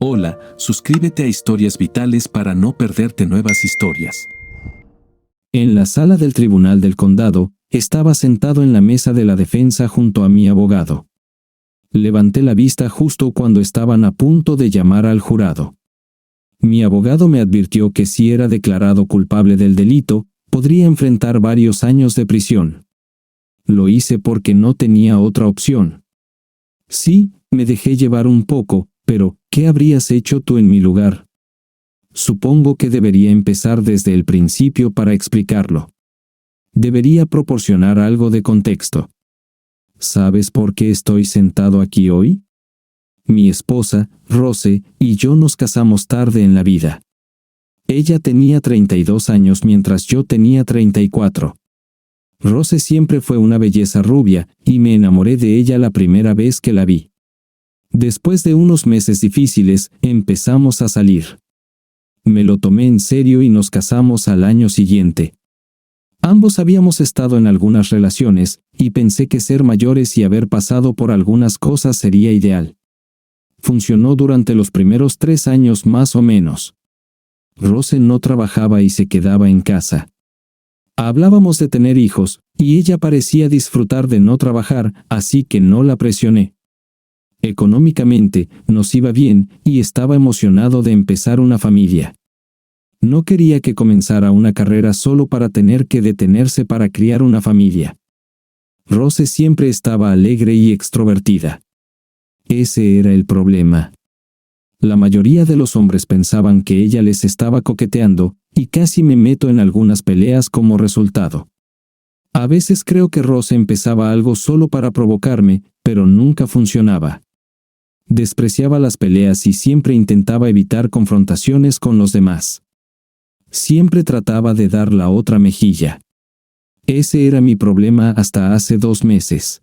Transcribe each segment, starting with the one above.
Hola, suscríbete a Historias Vitales para no perderte nuevas historias. En la sala del Tribunal del Condado, estaba sentado en la mesa de la defensa junto a mi abogado. Levanté la vista justo cuando estaban a punto de llamar al jurado. Mi abogado me advirtió que si era declarado culpable del delito, podría enfrentar varios años de prisión. Lo hice porque no tenía otra opción. Sí, me dejé llevar un poco, pero ¿qué habrías hecho tú en mi lugar? Supongo que debería empezar desde el principio para explicarlo. Debería proporcionar algo de contexto. ¿Sabes por qué estoy sentado aquí hoy? Mi esposa, Rose, y yo nos casamos tarde en la vida. Ella tenía 32 años mientras yo tenía 34. Rose siempre fue una belleza rubia, y me enamoré de ella la primera vez que la vi. Después de unos meses difíciles, empezamos a salir. Me lo tomé en serio y nos casamos al año siguiente. Ambos habíamos estado en algunas relaciones, y pensé que ser mayores y haber pasado por algunas cosas sería ideal. Funcionó durante los primeros 3 años más o menos. Rose no trabajaba y se quedaba en casa. Hablábamos de tener hijos, y ella parecía disfrutar de no trabajar, así que no la presioné. Económicamente, nos iba bien, y estaba emocionado de empezar una familia. No quería que comenzara una carrera solo para tener que detenerse para criar una familia. Rose siempre estaba alegre y extrovertida. Ese era el problema. La mayoría de los hombres pensaban que ella les estaba coqueteando, y casi me meto en algunas peleas como resultado. A veces creo que Rose empezaba algo solo para provocarme, pero nunca funcionaba. Despreciaba las peleas y siempre intentaba evitar confrontaciones con los demás. Siempre trataba de dar la otra mejilla. Ese era mi problema hasta hace 2 meses.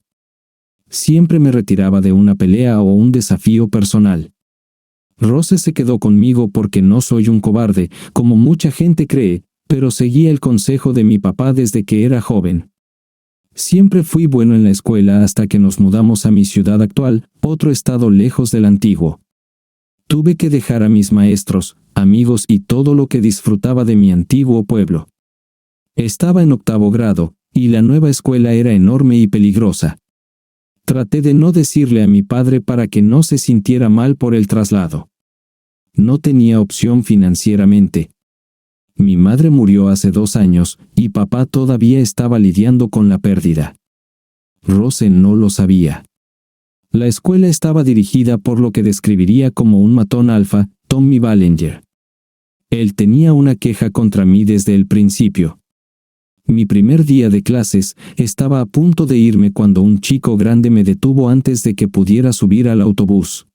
Siempre me retiraba de una pelea o un desafío personal. Rose se quedó conmigo porque no soy un cobarde, como mucha gente cree, pero seguía el consejo de mi papá desde que era joven. Siempre fui bueno en la escuela hasta que nos mudamos a mi ciudad actual, otro estado lejos del antiguo. Tuve que dejar a mis maestros, amigos y todo lo que disfrutaba de mi antiguo pueblo. Estaba en 8º grado, y la nueva escuela era enorme y peligrosa. Traté de no decirle a mi padre para que no se sintiera mal por el traslado. No tenía opción financieramente. Mi madre murió hace 2 años, y papá todavía estaba lidiando con la pérdida. Rose no lo sabía. La escuela estaba dirigida por lo que describiría como un matón alfa, Tommy Ballinger. Él tenía una queja contra mí desde el principio. Mi primer día de clases, estaba a punto de irme cuando un chico grande me detuvo antes de que pudiera subir al autobús.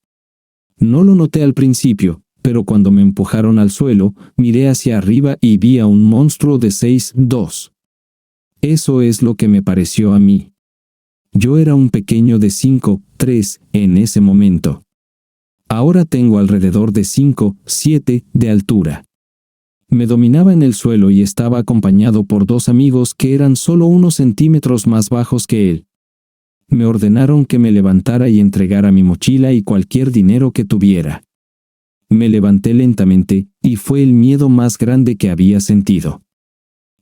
No lo noté al principio, pero cuando me empujaron al suelo, miré hacia arriba y vi a un monstruo de 6'2". Eso es lo que me pareció a mí. Yo era un pequeño de 5'3" en ese momento. Ahora tengo alrededor de 5'7" de altura. Me dominaba en el suelo y estaba acompañado por 2 amigos que eran solo unos centímetros más bajos que él. Me ordenaron que me levantara y entregara mi mochila y cualquier dinero que tuviera. Me levanté lentamente, y fue el miedo más grande que había sentido.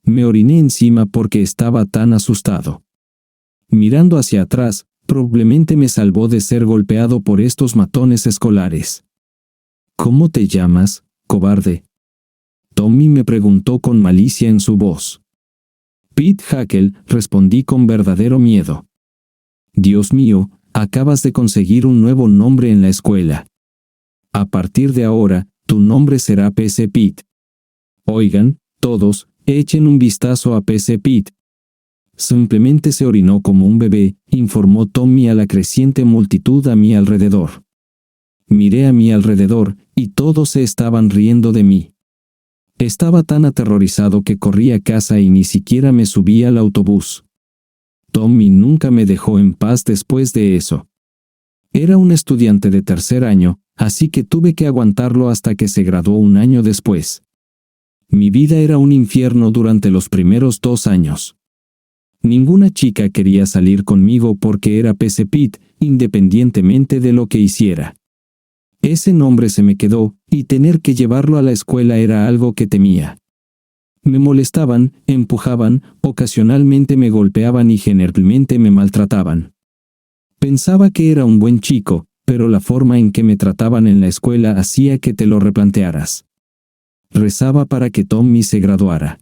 Me oriné encima porque estaba tan asustado. Mirando hacia atrás, probablemente me salvó de ser golpeado por estos matones escolares. ¿Cómo te llamas, cobarde? Tommy me preguntó con malicia en su voz. Pete Hackle, respondí con verdadero miedo. Dios mío, acabas de conseguir un nuevo nombre en la escuela. A partir de ahora, tu nombre será PC Pete. Oigan, todos, echen un vistazo a PC Pete. Simplemente se orinó como un bebé, informó Tommy a la creciente multitud a mi alrededor. Miré a mi alrededor, y todos se estaban riendo de mí. Estaba tan aterrorizado que corrí a casa y ni siquiera me subí al autobús. Tommy nunca me dejó en paz después de eso. Era un estudiante de 3er año, así que tuve que aguantarlo hasta que se graduó un año después. Mi vida era un infierno durante los primeros 2 años. Ninguna chica quería salir conmigo porque era PC Pete, independientemente de lo que hiciera. Ese nombre se me quedó, y tener que llevarlo a la escuela era algo que temía. Me molestaban, empujaban, ocasionalmente me golpeaban y generalmente me maltrataban. Pensaba que era un buen chico, pero la forma en que me trataban en la escuela hacía que te lo replantearas. Rezaba para que Tommy se graduara.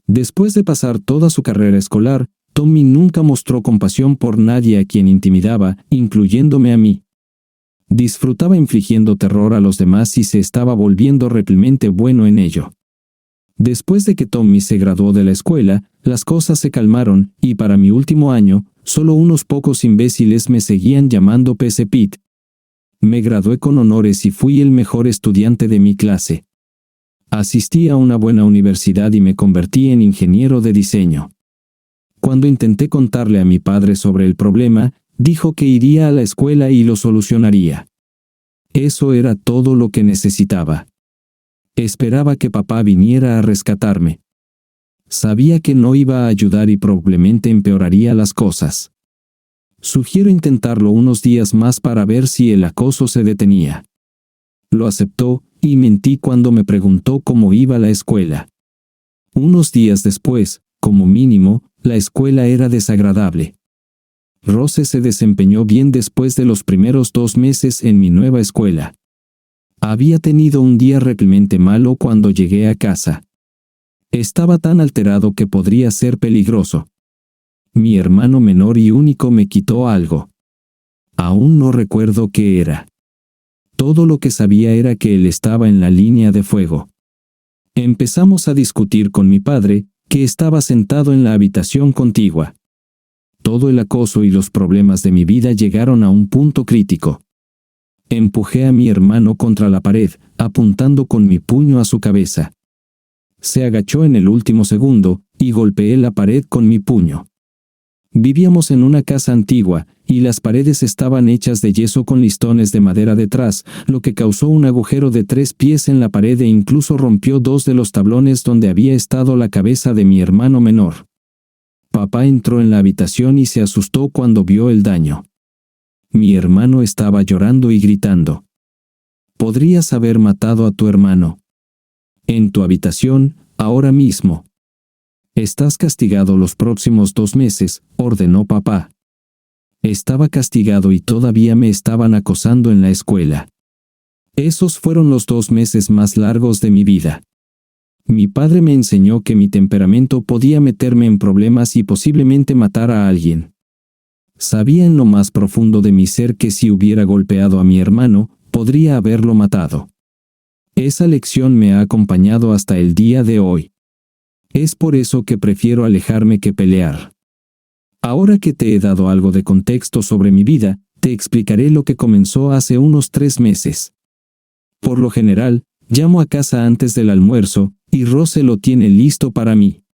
Después de pasar toda su carrera escolar, Tommy nunca mostró compasión por nadie a quien intimidaba, incluyéndome a mí. Disfrutaba infligiendo terror a los demás y se estaba volviendo realmente bueno en ello. Después de que Tommy se graduó de la escuela, las cosas se calmaron, y para mi último año, solo unos pocos imbéciles me seguían llamando PC Pete. Me gradué con honores y fui el mejor estudiante de mi clase. Asistí a una buena universidad y me convertí en ingeniero de diseño. Cuando intenté contarle a mi padre sobre el problema, dijo que iría a la escuela y lo solucionaría. Eso era todo lo que necesitaba. Esperaba que papá viniera a rescatarme. Sabía que no iba a ayudar y probablemente empeoraría las cosas. Sugiero intentarlo unos días más para ver si el acoso se detenía. Lo aceptó, y mentí cuando me preguntó cómo iba la escuela. Unos días después, como mínimo, la escuela era desagradable. Rose se desempeñó bien después de los primeros 2 meses en mi nueva escuela. Había tenido un día realmente malo cuando llegué a casa. Estaba tan alterado que podría ser peligroso. Mi hermano menor y único me quitó algo. Aún no recuerdo qué era. Todo lo que sabía era que él estaba en la línea de fuego. Empezamos a discutir con mi padre, que estaba sentado en la habitación contigua. Todo el acoso y los problemas de mi vida llegaron a un punto crítico. Empujé a mi hermano contra la pared, apuntando con mi puño a su cabeza. Se agachó en el último segundo, y golpeé la pared con mi puño. Vivíamos en una casa antigua, y las paredes estaban hechas de yeso con listones de madera detrás, lo que causó un agujero de 3 pies en la pared e incluso rompió 2 de los tablones donde había estado la cabeza de mi hermano menor. Papá entró en la habitación y se asustó cuando vio el daño. Mi hermano estaba llorando y gritando. «Podrías haber matado a tu hermano. En tu habitación, ahora mismo. Estás castigado los próximos 2 meses», ordenó papá. Estaba castigado y todavía me estaban acosando en la escuela. Esos fueron los 2 meses más largos de mi vida. Mi padre me enseñó que mi temperamento podía meterme en problemas y posiblemente matar a alguien. Sabía en lo más profundo de mi ser que si hubiera golpeado a mi hermano, podría haberlo matado. Esa lección me ha acompañado hasta el día de hoy. Es por eso que prefiero alejarme que pelear. Ahora que te he dado algo de contexto sobre mi vida, te explicaré lo que comenzó hace unos 3 meses. Por lo general, llamo a casa antes del almuerzo, y Rose lo tiene listo para mí.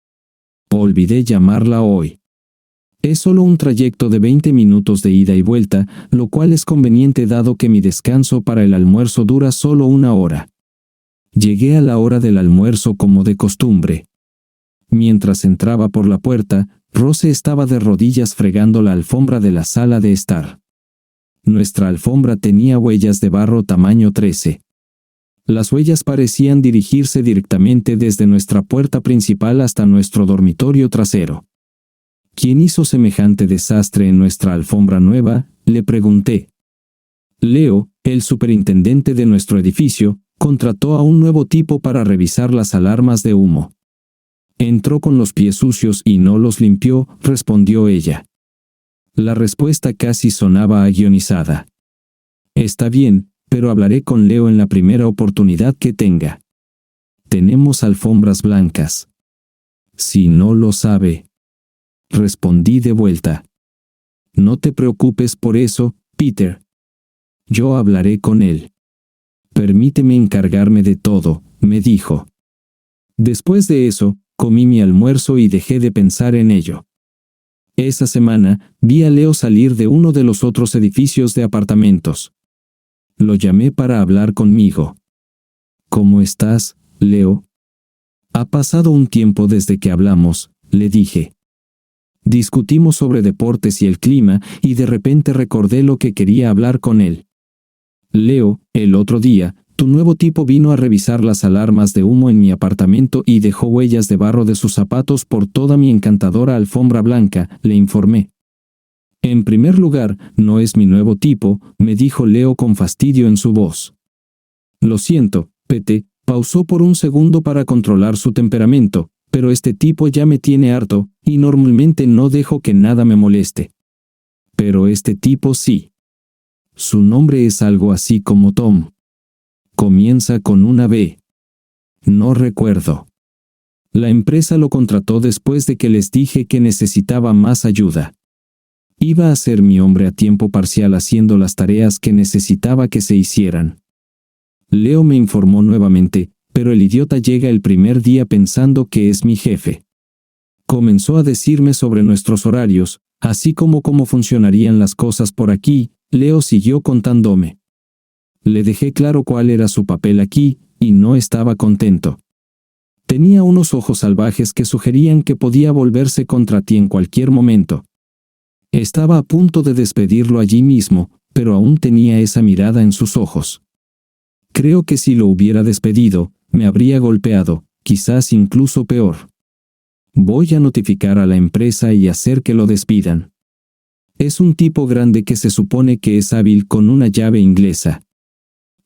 Olvidé llamarla hoy. Es solo un trayecto de 20 minutos de ida y vuelta, lo cual es conveniente dado que mi descanso para el almuerzo dura solo 1 hora. Llegué a la hora del almuerzo como de costumbre. Mientras entraba por la puerta, Rose estaba de rodillas fregando la alfombra de la sala de estar. Nuestra alfombra tenía huellas de barro tamaño 13. Las huellas parecían dirigirse directamente desde nuestra puerta principal hasta nuestro dormitorio trasero. ¿Quién hizo semejante desastre en nuestra alfombra nueva?, le pregunté. Leo, el superintendente de nuestro edificio, contrató a un nuevo tipo para revisar las alarmas de humo. Entró con los pies sucios y no los limpió, respondió ella. La respuesta casi sonaba aguionizada. Está bien, pero hablaré con Leo en la primera oportunidad que tenga. Tenemos alfombras blancas. Si no lo sabe. Respondí de vuelta. No te preocupes por eso, Peter. Yo hablaré con él. Permíteme encargarme de todo, me dijo. Después de eso, comí mi almuerzo y dejé de pensar en ello. Esa semana, vi a Leo salir de uno de los otros edificios de apartamentos. Lo llamé para hablar conmigo. ¿Cómo estás, Leo? Ha pasado un tiempo desde que hablamos, le dije. Discutimos sobre deportes y el clima, y de repente recordé lo que quería hablar con él. Leo, el otro día, tu nuevo tipo vino a revisar las alarmas de humo en mi apartamento y dejó huellas de barro de sus zapatos por toda mi encantadora alfombra blanca, le informé. En primer lugar, no es mi nuevo tipo, me dijo Leo con fastidio en su voz. Lo siento, Pete, pausó por un segundo para controlar su temperamento, pero este tipo ya me tiene harto, y normalmente no dejo que nada me moleste. Pero este tipo sí. Su nombre es algo así como Tom. Comienza con una B. No recuerdo. La empresa lo contrató después de que les dije que necesitaba más ayuda. Iba a ser mi hombre a tiempo parcial haciendo las tareas que necesitaba que se hicieran. Leo me informó nuevamente, pero el idiota llega el primer día pensando que es mi jefe. Comenzó a decirme sobre nuestros horarios, así como cómo funcionarían las cosas por aquí. Leo siguió contándome. Le dejé claro cuál era su papel aquí, y no estaba contento. Tenía unos ojos salvajes que sugerían que podía volverse contra ti en cualquier momento. Estaba a punto de despedirlo allí mismo, pero aún tenía esa mirada en sus ojos. Creo que si lo hubiera despedido, me habría golpeado, quizás incluso peor. Voy a notificar a la empresa y hacer que lo despidan. Es un tipo grande que se supone que es hábil con una llave inglesa.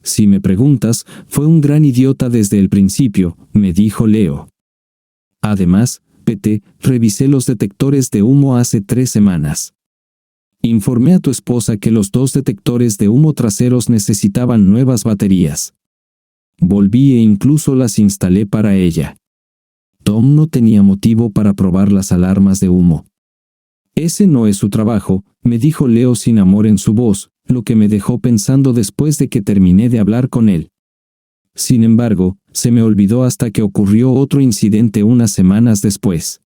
Si me preguntas, fue un gran idiota desde el principio, me dijo Leo. Además, Pete, revisé los detectores de humo hace 3 semanas. Informé a tu esposa que los 2 detectores de humo traseros necesitaban nuevas baterías. Volví e incluso las instalé para ella. Tom no tenía motivo para probar las alarmas de humo. Ese no es su trabajo, me dijo Leo sin amor en su voz, lo que me dejó pensando después de que terminé de hablar con él. Sin embargo, se me olvidó hasta que ocurrió otro incidente unas semanas después.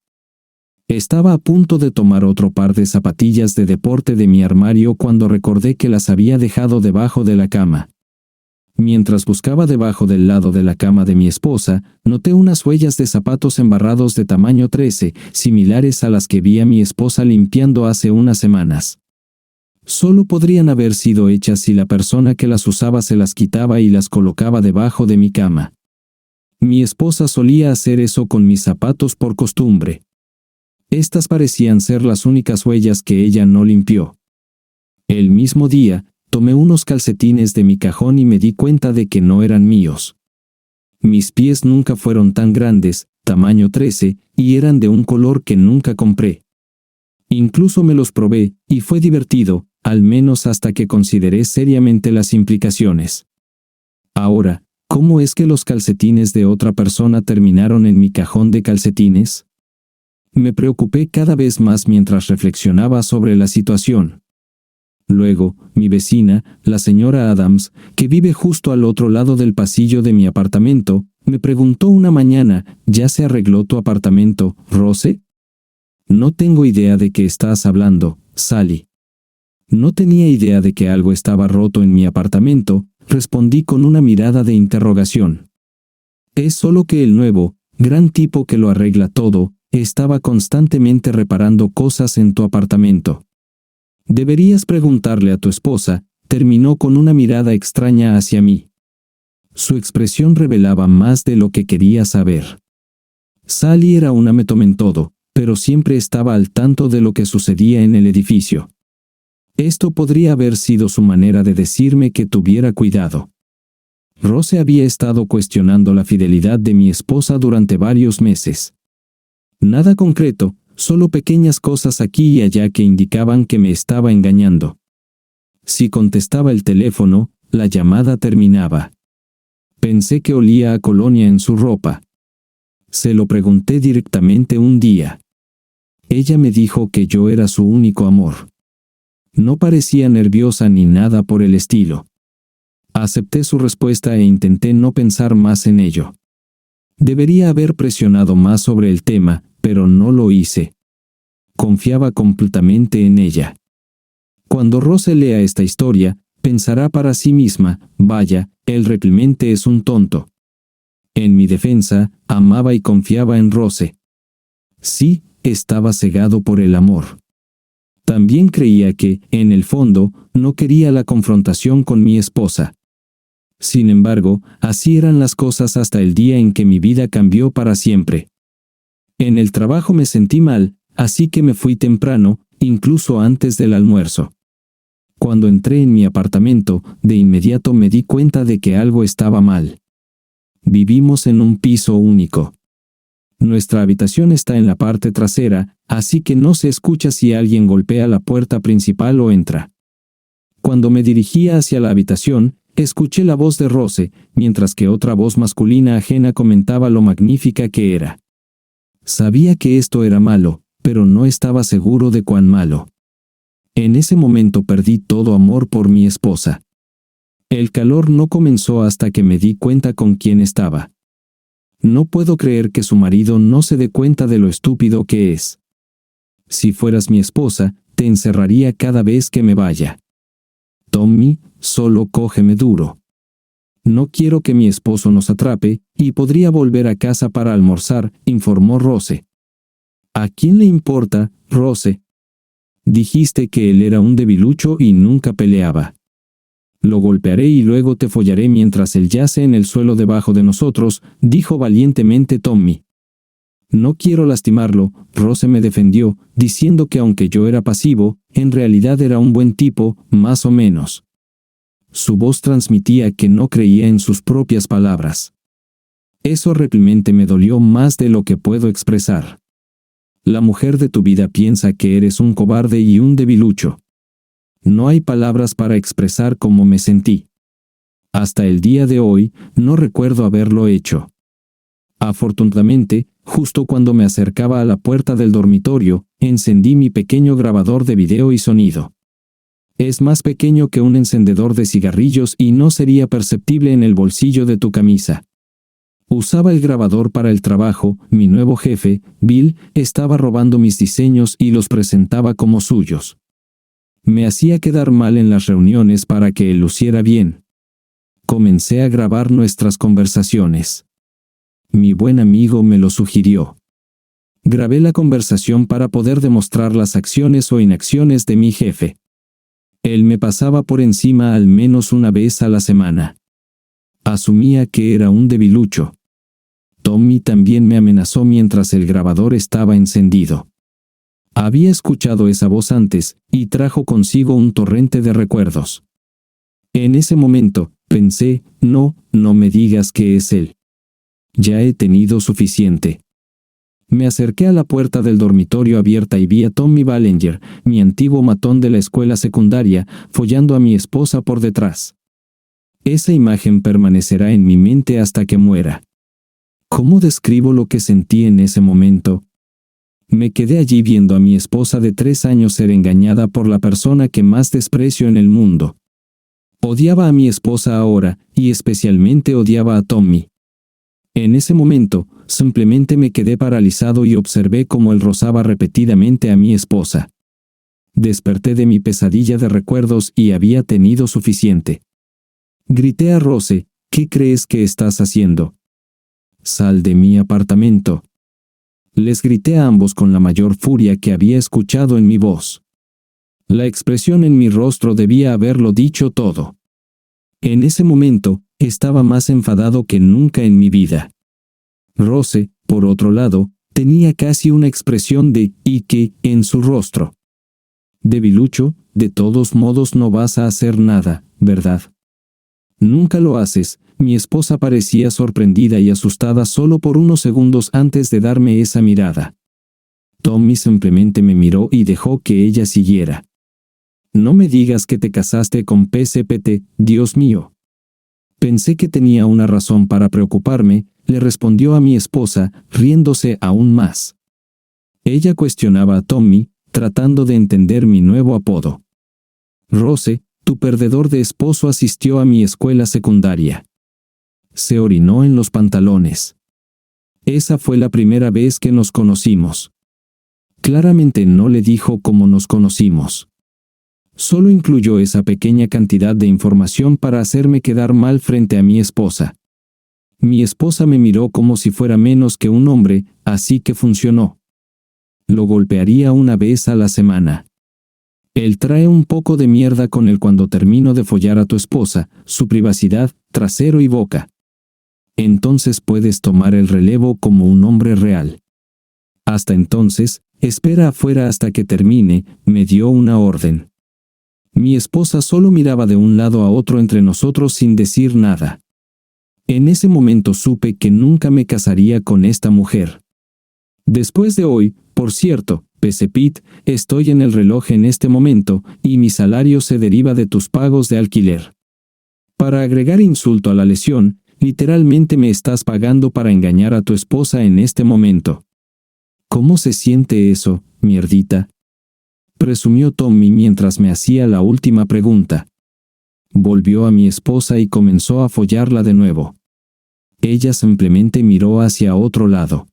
Estaba a punto de tomar otro par de zapatillas de deporte de mi armario cuando recordé que las había dejado debajo de la cama. Mientras buscaba debajo del lado de la cama de mi esposa, noté unas huellas de zapatos embarrados de tamaño 13, similares a las que vi a mi esposa limpiando hace unas semanas. Solo podrían haber sido hechas si la persona que las usaba se las quitaba y las colocaba debajo de mi cama. Mi esposa solía hacer eso con mis zapatos por costumbre. Estas parecían ser las únicas huellas que ella no limpió. El mismo día, tomé unos calcetines de mi cajón y me di cuenta de que no eran míos. Mis pies nunca fueron tan grandes, tamaño 13, y eran de un color que nunca compré. Incluso me los probé, y fue divertido, al menos hasta que consideré seriamente las implicaciones. Ahora, ¿cómo es que los calcetines de otra persona terminaron en mi cajón de calcetines? Me preocupé cada vez más mientras reflexionaba sobre la situación. Luego, mi vecina, la señora Adams, que vive justo al otro lado del pasillo de mi apartamento, me preguntó una mañana, ¿ya se arregló tu apartamento, Rose? No tengo idea de qué estás hablando, Sally. No tenía idea de que algo estaba roto en mi apartamento, respondí con una mirada de interrogación. Es solo que el nuevo, gran tipo que lo arregla todo, estaba constantemente reparando cosas en tu apartamento. Deberías preguntarle a tu esposa, terminó con una mirada extraña hacia mí. Su expresión revelaba más de lo que quería saber. Sally era una metomentodo, pero siempre estaba al tanto de lo que sucedía en el edificio. Esto podría haber sido su manera de decirme que tuviera cuidado. Rose había estado cuestionando la fidelidad de mi esposa durante varios meses. Nada concreto, solo pequeñas cosas aquí y allá que indicaban que me estaba engañando. Si contestaba el teléfono, la llamada terminaba. Pensé que olía a colonia en su ropa. Se lo pregunté directamente un día. Ella me dijo que yo era su único amor. No parecía nerviosa ni nada por el estilo. Acepté su respuesta e intenté no pensar más en ello. Debería haber presionado más sobre el tema, pero no lo hice. Confiaba completamente en ella. Cuando Rose lea esta historia, pensará para sí misma, vaya, él realmente es un tonto. En mi defensa, amaba y confiaba en Rose. Sí, estaba cegado por el amor. También creía que, en el fondo, no quería la confrontación con mi esposa. Sin embargo, así eran las cosas hasta el día en que mi vida cambió para siempre. En el trabajo me sentí mal, así que me fui temprano, incluso antes del almuerzo. Cuando entré en mi apartamento, de inmediato me di cuenta de que algo estaba mal. Vivimos en un piso único. Nuestra habitación está en la parte trasera, así que no se escucha si alguien golpea la puerta principal o entra. Cuando me dirigía hacia la habitación, escuché la voz de Rose, mientras que otra voz masculina ajena comentaba lo magnífica que era. Sabía que esto era malo, pero no estaba seguro de cuán malo. En ese momento perdí todo amor por mi esposa. El calor no comenzó hasta que me di cuenta con quién estaba. No puedo creer que su marido no se dé cuenta de lo estúpido que es. Si fueras mi esposa, te encerraría cada vez que me vaya. Tommy, solo cógeme duro. No quiero que mi esposo nos atrape, y podría volver a casa para almorzar, informó Rose. ¿A quién le importa, Rose? Dijiste que él era un debilucho y nunca peleaba. Lo golpearé y luego te follaré mientras él yace en el suelo debajo de nosotros, dijo valientemente Tommy. No quiero lastimarlo, Rose me defendió, diciendo que aunque yo era pasivo, en realidad era un buen tipo, más o menos. Su voz transmitía que no creía en sus propias palabras. Eso realmente me dolió más de lo que puedo expresar. La mujer de tu vida piensa que eres un cobarde y un debilucho. No hay palabras para expresar cómo me sentí. Hasta el día de hoy, no recuerdo haberlo hecho. Afortunadamente, justo cuando me acercaba a la puerta del dormitorio, encendí mi pequeño grabador de video y sonido. Es más pequeño que un encendedor de cigarrillos y no sería perceptible en el bolsillo de tu camisa. Usaba el grabador para el trabajo, mi nuevo jefe, Bill, estaba robando mis diseños y los presentaba como suyos. Me hacía quedar mal en las reuniones para que él luciera bien. Comencé a grabar nuestras conversaciones. Mi buen amigo me lo sugirió. Grabé la conversación para poder demostrar las acciones o inacciones de mi jefe. Él me pasaba por encima al menos una vez a la semana. Asumía que era un debilucho. Tommy también me amenazó mientras el grabador estaba encendido. Había escuchado esa voz antes, y trajo consigo un torrente de recuerdos. En ese momento, pensé, no me digas que es él. Ya he tenido suficiente. Me acerqué a la puerta del dormitorio abierta y vi a Tommy Ballinger, mi antiguo matón de la escuela secundaria, follando a mi esposa por detrás. Esa imagen permanecerá en mi mente hasta que muera. ¿Cómo describo lo que sentí en ese momento? Me quedé allí viendo a mi esposa de 3 años ser engañada por la persona que más desprecio en el mundo. Odiaba a mi esposa ahora, y especialmente odiaba a Tommy. En ese momento, simplemente me quedé paralizado y observé cómo él rozaba repetidamente a mi esposa. Desperté de mi pesadilla de recuerdos y había tenido suficiente. Grité a Rose, ¿qué crees que estás haciendo? Sal de mi apartamento. Les grité a ambos con la mayor furia que había escuchado en mi voz. La expresión en mi rostro debía haberlo dicho todo. En ese momento, estaba más enfadado que nunca en mi vida. Rose, por otro lado, tenía casi una expresión de "¿y en su rostro. Debilucho, de todos modos no vas a hacer nada, ¿verdad? Nunca lo haces. Mi esposa parecía sorprendida y asustada solo por unos segundos antes de darme esa mirada. Tommy simplemente me miró y dejó que ella siguiera. No me digas que te casaste con PCPT, Dios mío. Pensé que tenía una razón para preocuparme, le respondió a mi esposa, riéndose aún más. Ella cuestionaba a Tommy, tratando de entender mi nuevo apodo. Rose, tu perdedor de esposo asistió a mi escuela secundaria. Se orinó en los pantalones. Esa fue la primera vez que nos conocimos. Claramente no le dijo cómo nos conocimos. Solo incluyó esa pequeña cantidad de información para hacerme quedar mal frente a mi esposa. Mi esposa me miró como si fuera menos que un hombre, así que funcionó. Lo golpearía una vez a la semana. Él trae un poco de mierda con él cuando termino de follar a tu esposa, su privacidad, trasero y boca. Entonces puedes tomar el relevo como un hombre real. Hasta entonces, espera afuera hasta que termine, me dio una orden. Mi esposa solo miraba de un lado a otro entre nosotros sin decir nada. En ese momento supe que nunca me casaría con esta mujer. Después de hoy, por cierto, P.C. Pete, estoy en el reloj en este momento, y mi salario se deriva de tus pagos de alquiler. Para agregar insulto a la lesión, literalmente me estás pagando para engañar a tu esposa en este momento. ¿Cómo se siente eso, mierdita?, presumió Tommy mientras me hacía la última pregunta. Volvió a mi esposa y comenzó a follarla de nuevo. Ella simplemente miró hacia otro lado.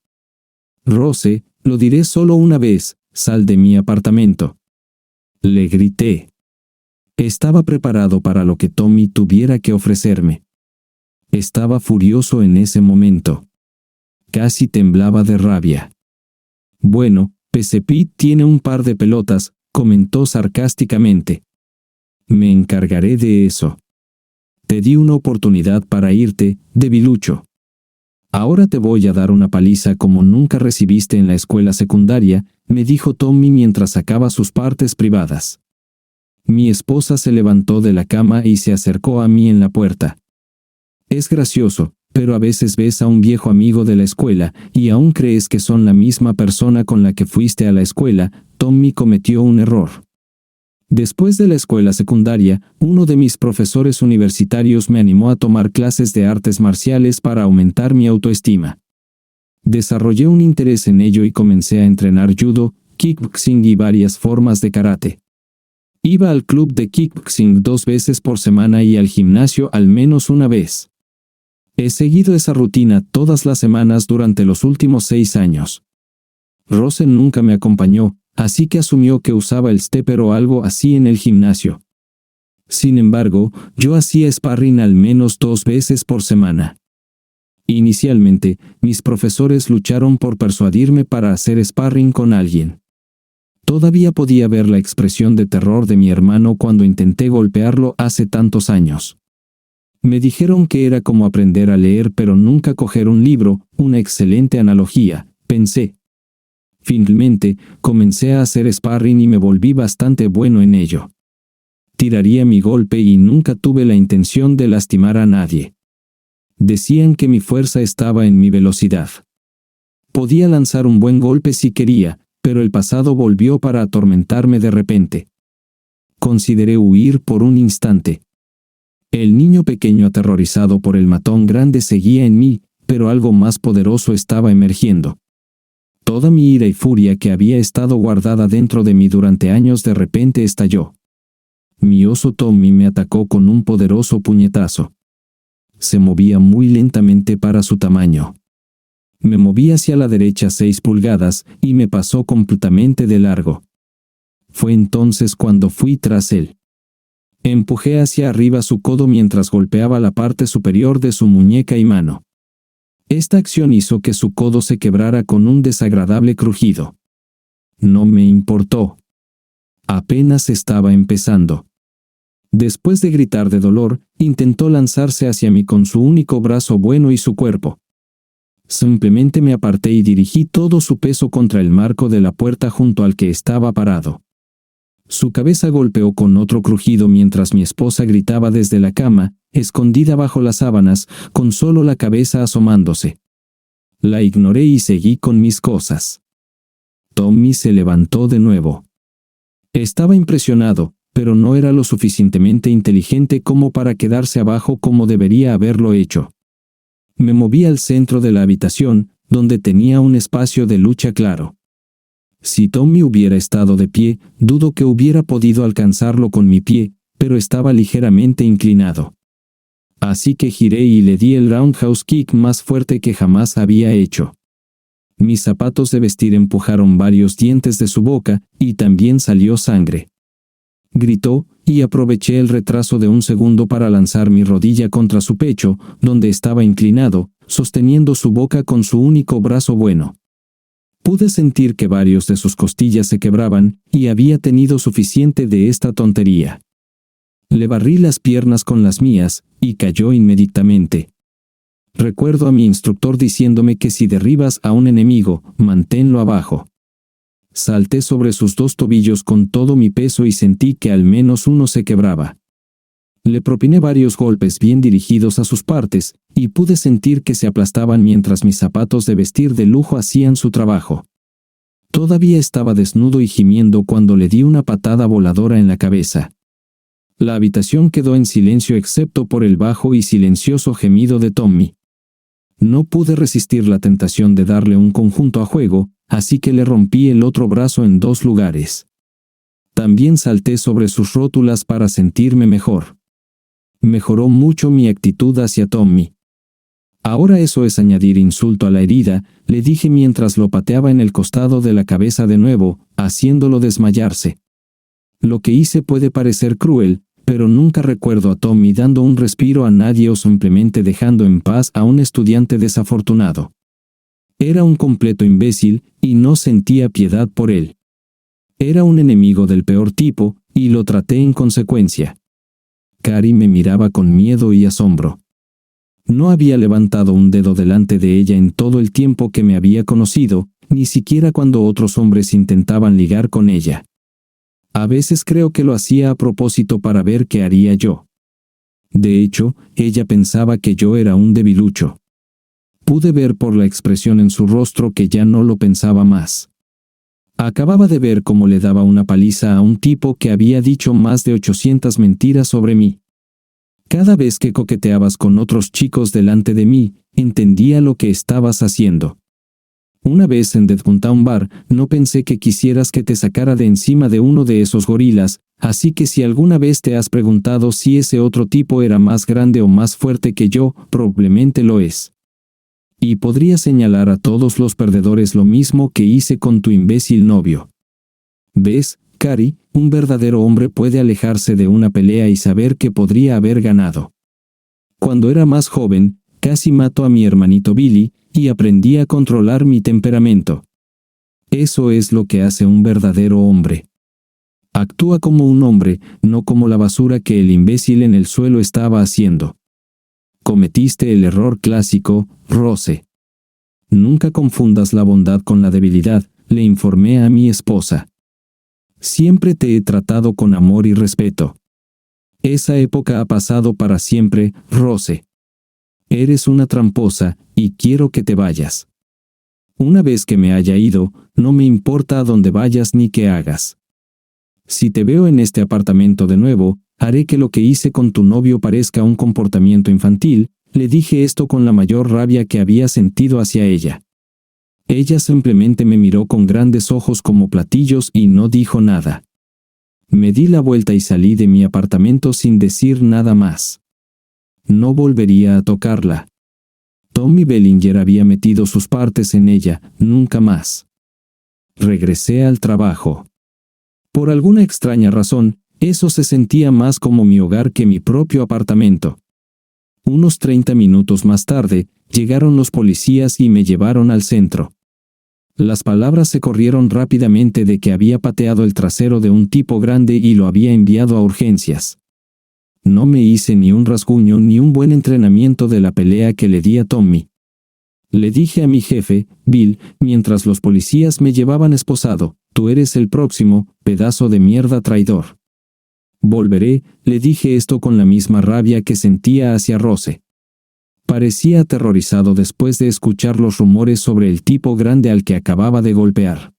Rose, lo diré solo una vez, sal de mi apartamento. Le grité. Estaba preparado para lo que Tommy tuviera que ofrecerme. Estaba furioso en ese momento. Casi temblaba de rabia. Bueno, P.C. Pete tiene un par de pelotas, comentó sarcásticamente. Me encargaré de eso. Te di una oportunidad para irte, debilucho. Ahora te voy a dar una paliza como nunca recibiste en la escuela secundaria, me dijo Tommy mientras sacaba sus partes privadas. Mi esposa se levantó de la cama y se acercó a mí en la puerta. Es gracioso, pero a veces ves a un viejo amigo de la escuela y aún crees que son la misma persona con la que fuiste a la escuela. Tommy cometió un error. Después de la escuela secundaria, uno de mis profesores universitarios me animó a tomar clases de artes marciales para aumentar mi autoestima. Desarrollé un interés en ello y comencé a entrenar judo, kickboxing y varias formas de karate. Iba al club de kickboxing 2 veces por semana y al gimnasio al menos una vez. He seguido esa rutina todas las semanas durante los últimos 6 años. Rose nunca me acompañó, así que asumió que usaba el stepper o algo así en el gimnasio. Sin embargo, yo hacía sparring al menos 2 veces por semana. Inicialmente, mis profesores lucharon por persuadirme para hacer sparring con alguien. Todavía podía ver la expresión de terror de mi hermano cuando intenté golpearlo hace tantos años. Me dijeron que era como aprender a leer pero nunca coger un libro, una excelente analogía, pensé. Finalmente, comencé a hacer sparring y me volví bastante bueno en ello. Tiraría mi golpe y nunca tuve la intención de lastimar a nadie. Decían que mi fuerza estaba en mi velocidad. Podía lanzar un buen golpe si quería, pero el pasado volvió para atormentarme de repente. Consideré huir por un instante. El niño pequeño aterrorizado por el matón grande seguía en mí, pero algo más poderoso estaba emergiendo. Toda mi ira y furia que había estado guardada dentro de mí durante años de repente estalló. Mi oso Tommy me atacó con un poderoso puñetazo. Se movía muy lentamente para su tamaño. Me moví hacia la derecha 6 pulgadas y me pasó completamente de largo. Fue entonces cuando fui tras él. Empujé hacia arriba su codo mientras golpeaba la parte superior de su muñeca y mano. Esta acción hizo que su codo se quebrara con un desagradable crujido. No me importó. Apenas estaba empezando. Después de gritar de dolor, intentó lanzarse hacia mí con su único brazo bueno y su cuerpo. Simplemente me aparté y dirigí todo su peso contra el marco de la puerta junto al que estaba parado. Su cabeza golpeó con otro crujido mientras mi esposa gritaba desde la cama, escondida bajo las sábanas, con solo la cabeza asomándose. La ignoré y seguí con mis cosas. Tommy se levantó de nuevo. Estaba impresionado, pero no era lo suficientemente inteligente como para quedarse abajo como debería haberlo hecho. Me moví al centro de la habitación, donde tenía un espacio de lucha claro. Si Tommy hubiera estado de pie, dudo que hubiera podido alcanzarlo con mi pie, pero estaba ligeramente inclinado. Así que giré y le di el roundhouse kick más fuerte que jamás había hecho. Mis zapatos de vestir empujaron varios dientes de su boca, y también salió sangre. Gritó, y aproveché el retraso de un segundo para lanzar mi rodilla contra su pecho, donde estaba inclinado, sosteniendo su boca con su único brazo bueno. Pude sentir que varios de sus costillas se quebraban, y había tenido suficiente de esta tontería. Le barrí las piernas con las mías, y cayó inmediatamente. Recuerdo a mi instructor diciéndome que si derribas a un enemigo, manténlo abajo. Salté sobre sus 2 tobillos con todo mi peso y sentí que al menos uno se quebraba. Le propiné varios golpes bien dirigidos a sus partes, y pude sentir que se aplastaban mientras mis zapatos de vestir de lujo hacían su trabajo. Todavía estaba desnudo y gimiendo cuando le di una patada voladora en la cabeza. La habitación quedó en silencio excepto por el bajo y silencioso gemido de Tommy. No pude resistir la tentación de darle un conjunto a juego, así que le rompí el otro brazo en 2 lugares. También salté sobre sus rótulas para sentirme mejor. Mejoró mucho mi actitud hacia Tommy. Ahora eso es añadir insulto a la herida, le dije mientras lo pateaba en el costado de la cabeza de nuevo, haciéndolo desmayarse. Lo que hice puede parecer cruel, pero nunca recuerdo a Tommy dando un respiro a nadie o simplemente dejando en paz a un estudiante desafortunado. Era un completo imbécil, y no sentía piedad por él. Era un enemigo del peor tipo, y lo traté en consecuencia. Cari me miraba con miedo y asombro. No había levantado un dedo delante de ella en todo el tiempo que me había conocido, ni siquiera cuando otros hombres intentaban ligar con ella. A veces creo que lo hacía a propósito para ver qué haría yo. De hecho, ella pensaba que yo era un debilucho. Pude ver por la expresión en su rostro que ya no lo pensaba más. Acababa de ver cómo le daba una paliza a un tipo que había dicho más de 800 mentiras sobre mí. Cada vez que coqueteabas con otros chicos delante de mí, entendía lo que estabas haciendo. Una vez en Deadtown Bar, no pensé que quisieras que te sacara de encima de uno de esos gorilas, así que si alguna vez te has preguntado si ese otro tipo era más grande o más fuerte que yo, probablemente lo es. Y podría señalar a todos los perdedores lo mismo que hice con tu imbécil novio. ¿Ves, Cari? Un verdadero hombre puede alejarse de una pelea y saber que podría haber ganado. Cuando era más joven, casi mato a mi hermanito Billy, y aprendí a controlar mi temperamento. Eso es lo que hace un verdadero hombre. Actúa como un hombre, no como la basura que el imbécil en el suelo estaba haciendo. Cometiste el error clásico, Rose. Nunca confundas la bondad con la debilidad, le informé a mi esposa. Siempre te he tratado con amor y respeto. Esa época ha pasado para siempre, Rose. Eres una tramposa, y quiero que te vayas. Una vez que me haya ido, no me importa a dónde vayas ni qué hagas. Si te veo en este apartamento de nuevo, haré que lo que hice con tu novio parezca un comportamiento infantil. Le dije esto con la mayor rabia que había sentido hacia ella. Ella simplemente me miró con grandes ojos como platillos y no dijo nada. Me di la vuelta y salí de mi apartamento sin decir nada más. No volvería a tocarla. Tommy Bellinger había metido sus partes en ella, nunca más. Regresé al trabajo. Por alguna extraña razón, eso se sentía más como mi hogar que mi propio apartamento. Unos 30 minutos más tarde, llegaron los policías y me llevaron al centro. Las palabras se corrieron rápidamente de que había pateado el trasero de un tipo grande y lo había enviado a urgencias. No me hice ni un rasguño ni un buen entrenamiento de la pelea que le di a Tommy. Le dije a mi jefe, Bill, mientras los policías me llevaban esposado, tú eres el próximo, pedazo de mierda traidor. Volveré, le dije esto con la misma rabia que sentía hacia Rose. Parecía aterrorizado después de escuchar los rumores sobre el tipo grande al que acababa de golpear.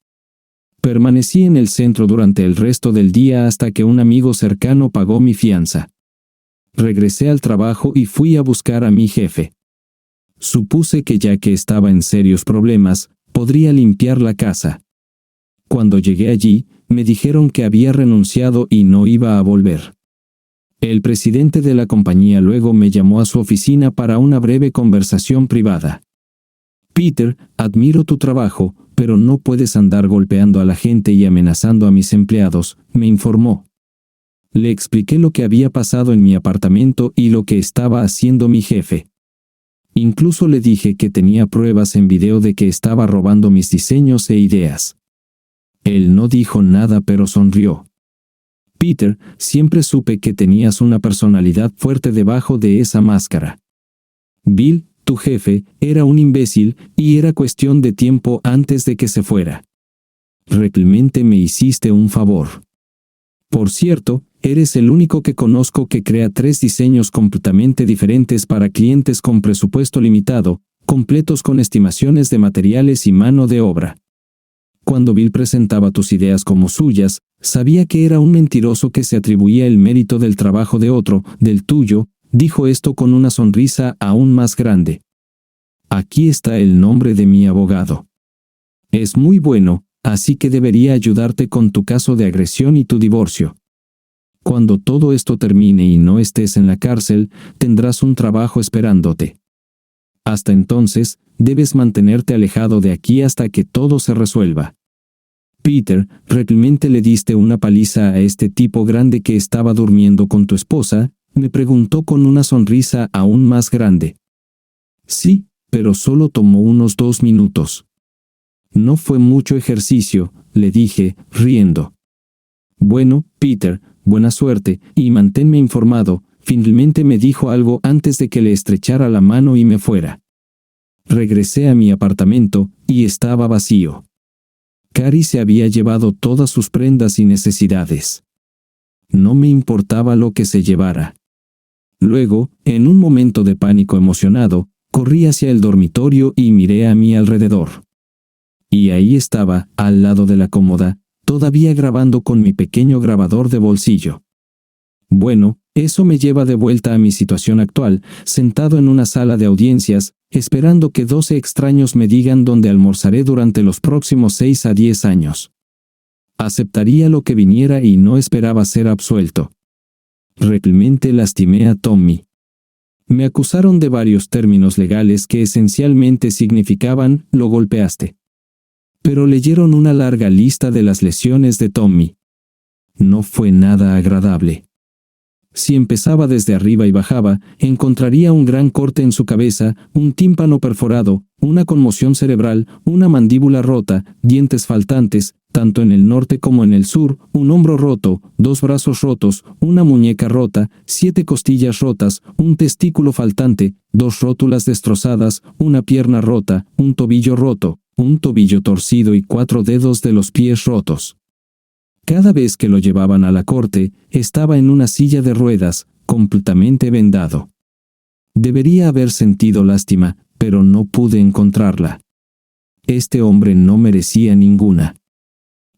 Permanecí en el centro durante el resto del día hasta que un amigo cercano pagó mi fianza. Regresé al trabajo y fui a buscar a mi jefe. Supuse que ya que estaba en serios problemas, podría limpiar la casa. Cuando llegué allí, me dijeron que había renunciado y no iba a volver. El presidente de la compañía luego me llamó a su oficina para una breve conversación privada. Peter, admiro tu trabajo, pero no puedes andar golpeando a la gente y amenazando a mis empleados, me informó. Le expliqué lo que había pasado en mi apartamento y lo que estaba haciendo mi jefe. Incluso le dije que tenía pruebas en video de que estaba robando mis diseños e ideas. Él no dijo nada pero sonrió. Peter, siempre supe que tenías una personalidad fuerte debajo de esa máscara. Bill, tu jefe, era un imbécil y era cuestión de tiempo antes de que se fuera. Realmente me hiciste un favor. Por cierto, eres el único que conozco que crea 3 diseños completamente diferentes para clientes con presupuesto limitado, completos con estimaciones de materiales y mano de obra. Cuando Bill presentaba tus ideas como suyas, sabía que era un mentiroso que se atribuía el mérito del trabajo de otro, del tuyo. Dijo esto con una sonrisa aún más grande. Aquí está el nombre de mi abogado. Es muy bueno, así que debería ayudarte con tu caso de agresión y tu divorcio. Cuando todo esto termine y no estés en la cárcel, tendrás un trabajo esperándote. Hasta entonces, debes mantenerte alejado de aquí hasta que todo se resuelva. Peter, ¿realmente le diste una paliza a este tipo grande que estaba durmiendo con tu esposa? Me preguntó con una sonrisa aún más grande. Sí, pero solo tomó unos 2 minutos. No fue mucho ejercicio, le dije, riendo. Bueno, Peter, buena suerte, y manténme informado. Finalmente me dijo algo antes de que le estrechara la mano y me fuera. Regresé a mi apartamento, y estaba vacío. Carrie se había llevado todas sus prendas y necesidades. No me importaba lo que se llevara. Luego, en un momento de pánico emocionado, corrí hacia el dormitorio y miré a mi alrededor. Y ahí estaba, al lado de la cómoda, todavía grabando con mi pequeño grabador de bolsillo. Bueno, eso me lleva de vuelta a mi situación actual, sentado en una sala de audiencias, esperando que 12 extraños me digan dónde almorzaré durante los próximos 6 a 10 años. Aceptaría lo que viniera y no esperaba ser absuelto. Realmente lastimé a Tommy. Me acusaron de varios términos legales que esencialmente significaban, lo golpeaste. Pero leyeron una larga lista de las lesiones de Tommy. No fue nada agradable. Si empezaba desde arriba y bajaba, encontraría un gran corte en su cabeza, un tímpano perforado, una conmoción cerebral, una mandíbula rota, dientes faltantes, tanto en el norte como en el sur, un hombro roto, 2 brazos rotos, una muñeca rota, 7 costillas rotas, un testículo faltante, 2 rótulas destrozadas, una pierna rota, un tobillo roto, un tobillo torcido y 4 dedos de los pies rotos. Cada vez que lo llevaban a la corte, estaba en una silla de ruedas, completamente vendado. Debería haber sentido lástima, pero no pude encontrarla. Este hombre no merecía ninguna.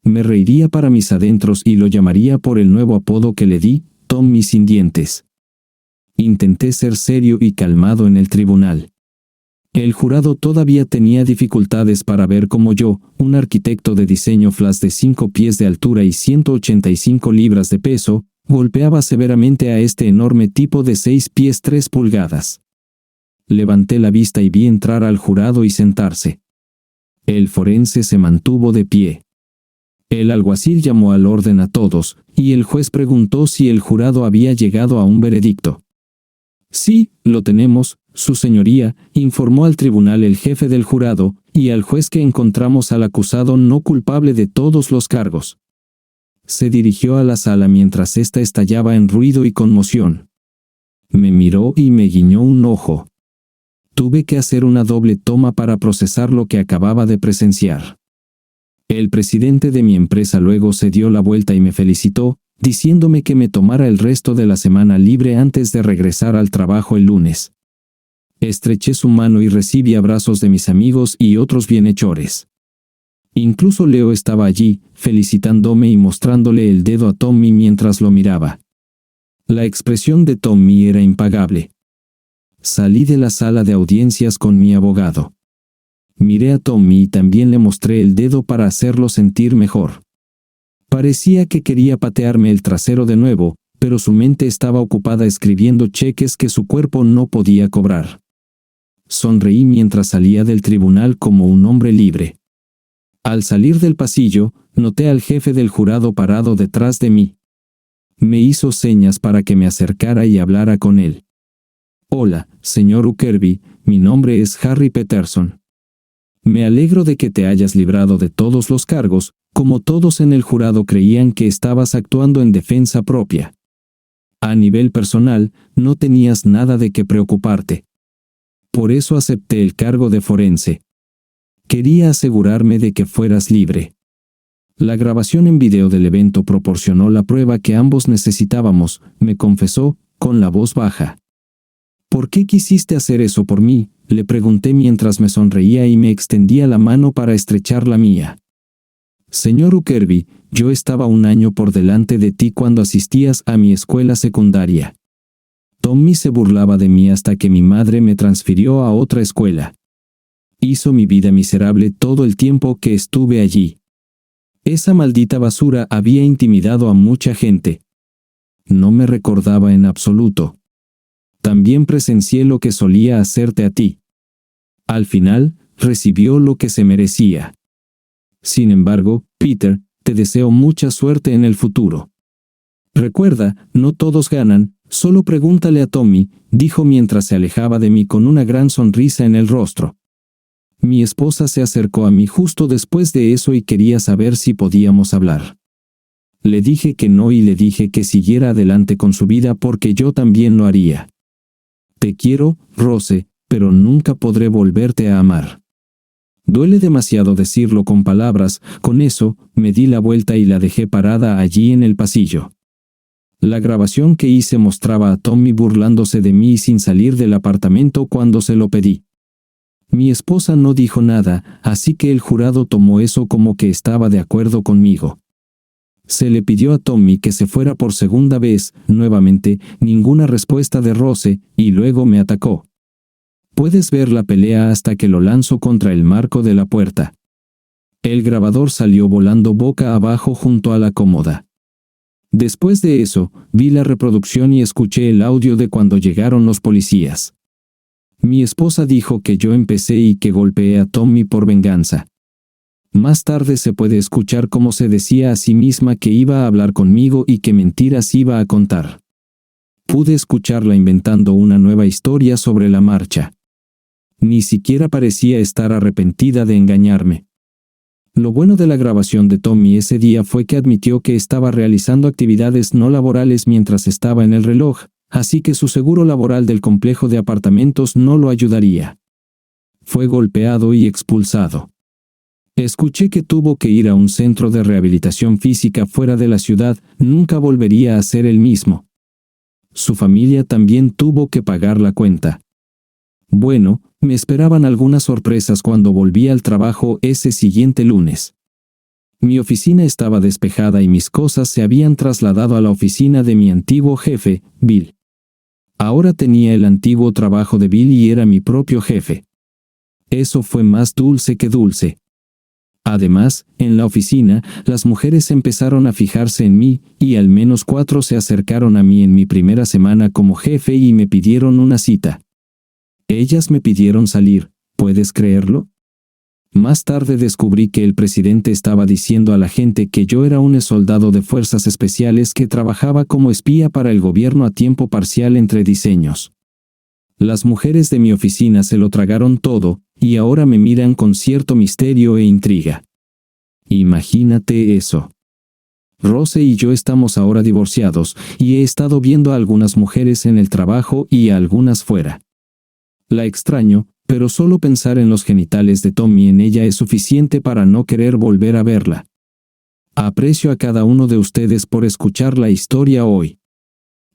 Me reiría para mis adentros y lo llamaría por el nuevo apodo que le di, Tommy sin dientes. Intenté ser serio y calmado en el tribunal. El jurado todavía tenía dificultades para ver cómo yo, un arquitecto de diseño flash de 5 pies de altura y 185 libras de peso, golpeaba severamente a este enorme tipo de 6 pies 3 pulgadas. Levanté la vista y vi entrar al jurado y sentarse. El forense se mantuvo de pie. El alguacil llamó al orden a todos, y el juez preguntó si el jurado había llegado a un veredicto. Sí, lo tenemos, su señoría, informó al tribunal el jefe del jurado, y al juez que encontramos al acusado no culpable de todos los cargos. Se dirigió a la sala mientras ésta estallaba en ruido y conmoción. Me miró y me guiñó un ojo. Tuve que hacer una doble toma para procesar lo que acababa de presenciar. El presidente de mi empresa luego se dio la vuelta y me felicitó, diciéndome que me tomara el resto de la semana libre antes de regresar al trabajo el lunes. Estreché su mano y recibí abrazos de mis amigos y otros bienhechores. Incluso Leo estaba allí, felicitándome y mostrándole el dedo a Tommy mientras lo miraba. La expresión de Tommy era impagable. Salí de la sala de audiencias con mi abogado. Miré a Tommy y también le mostré el dedo para hacerlo sentir mejor. Parecía que quería patearme el trasero de nuevo, pero su mente estaba ocupada escribiendo cheques que su cuerpo no podía cobrar. Sonreí mientras salía del tribunal como un hombre libre. Al salir del pasillo, noté al jefe del jurado parado detrás de mí. Me hizo señas para que me acercara y hablara con él. «Hola, señor Ukerby», mi nombre es Harry Peterson. Me alegro de que te hayas librado de todos los cargos, como todos en el jurado creían que estabas actuando en defensa propia. A nivel personal, no tenías nada de qué preocuparte. Por eso acepté el cargo de forense. Quería asegurarme de que fueras libre. La grabación en video del evento proporcionó la prueba que ambos necesitábamos, me confesó, con la voz baja. ¿Por qué quisiste hacer eso por mí?, le pregunté mientras me sonreía y me extendía la mano para estrechar la mía. Señor Ukerby, yo estaba 1 año por delante de ti cuando asistías a mi escuela secundaria. Tommy se burlaba de mí hasta que mi madre me transfirió a otra escuela. Hizo mi vida miserable todo el tiempo que estuve allí. Esa maldita basura había intimidado a mucha gente. No me recordaba en absoluto. También presencié lo que solía hacerte a ti. Al final, recibió lo que se merecía. Sin embargo, Peter, te deseo mucha suerte en el futuro. Recuerda, no todos ganan, solo pregúntale a Tommy, dijo mientras se alejaba de mí con una gran sonrisa en el rostro. Mi esposa se acercó a mí justo después de eso y quería saber si podíamos hablar. Le dije que no y le dije que siguiera adelante con su vida porque yo también lo haría. Te quiero, Rose, pero nunca podré volverte a amar. Duele demasiado decirlo con palabras, con eso, me di la vuelta y la dejé parada allí en el pasillo. La grabación que hice mostraba a Tommy burlándose de mí sin salir del apartamento cuando se lo pedí. Mi esposa no dijo nada, así que el jurado tomó eso como que estaba de acuerdo conmigo. Se le pidió a Tommy que se fuera por segunda vez, nuevamente, ninguna respuesta de Rose, y luego me atacó. Puedes ver la pelea hasta que lo lanzo contra el marco de la puerta. El grabador salió volando boca abajo junto a la cómoda. Después de eso, vi la reproducción y escuché el audio de cuando llegaron los policías. Mi esposa dijo que yo empecé y que golpeé a Tommy por venganza. Más tarde se puede escuchar cómo se decía a sí misma que iba a hablar conmigo y qué mentiras iba a contar. Pude escucharla inventando una nueva historia sobre la marcha. Ni siquiera parecía estar arrepentida de engañarme. Lo bueno de la grabación de Tommy ese día fue que admitió que estaba realizando actividades no laborales mientras estaba en el reloj, así que su seguro laboral del complejo de apartamentos no lo ayudaría. Fue golpeado y expulsado. Escuché que tuvo que ir a un centro de rehabilitación física fuera de la ciudad, nunca volvería a ser el mismo. Su familia también tuvo que pagar la cuenta. Bueno, me esperaban algunas sorpresas cuando volví al trabajo ese siguiente lunes. Mi oficina estaba despejada y mis cosas se habían trasladado a la oficina de mi antiguo jefe, Bill. Ahora tenía el antiguo trabajo de Bill y era mi propio jefe. Eso fue más dulce que dulce. Además, en la oficina, las mujeres empezaron a fijarse en mí, y al menos 4 se acercaron a mí en mi primera semana como jefe y me pidieron una cita. Ellas me pidieron salir, ¿puedes creerlo? Más tarde descubrí que el presidente estaba diciendo a la gente que yo era un soldado de fuerzas especiales que trabajaba como espía para el gobierno a tiempo parcial entre diseños. Las mujeres de mi oficina se lo tragaron todo, y ahora me miran con cierto misterio e intriga. Imagínate eso. Rose y yo estamos ahora divorciados, y he estado viendo a algunas mujeres en el trabajo y a algunas fuera. La extraño, pero solo pensar en los genitales de Tommy en ella es suficiente para no querer volver a verla. Aprecio a cada uno de ustedes por escuchar la historia hoy.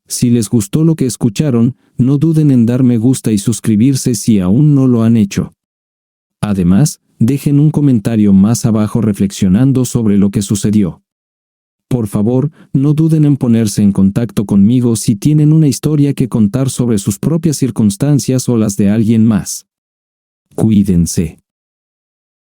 Si les gustó lo que escucharon, no duden en dar me gusta y suscribirse si aún no lo han hecho. Además, dejen un comentario más abajo reflexionando sobre lo que sucedió. Por favor, no duden en ponerse en contacto conmigo si tienen una historia que contar sobre sus propias circunstancias o las de alguien más. Cuídense.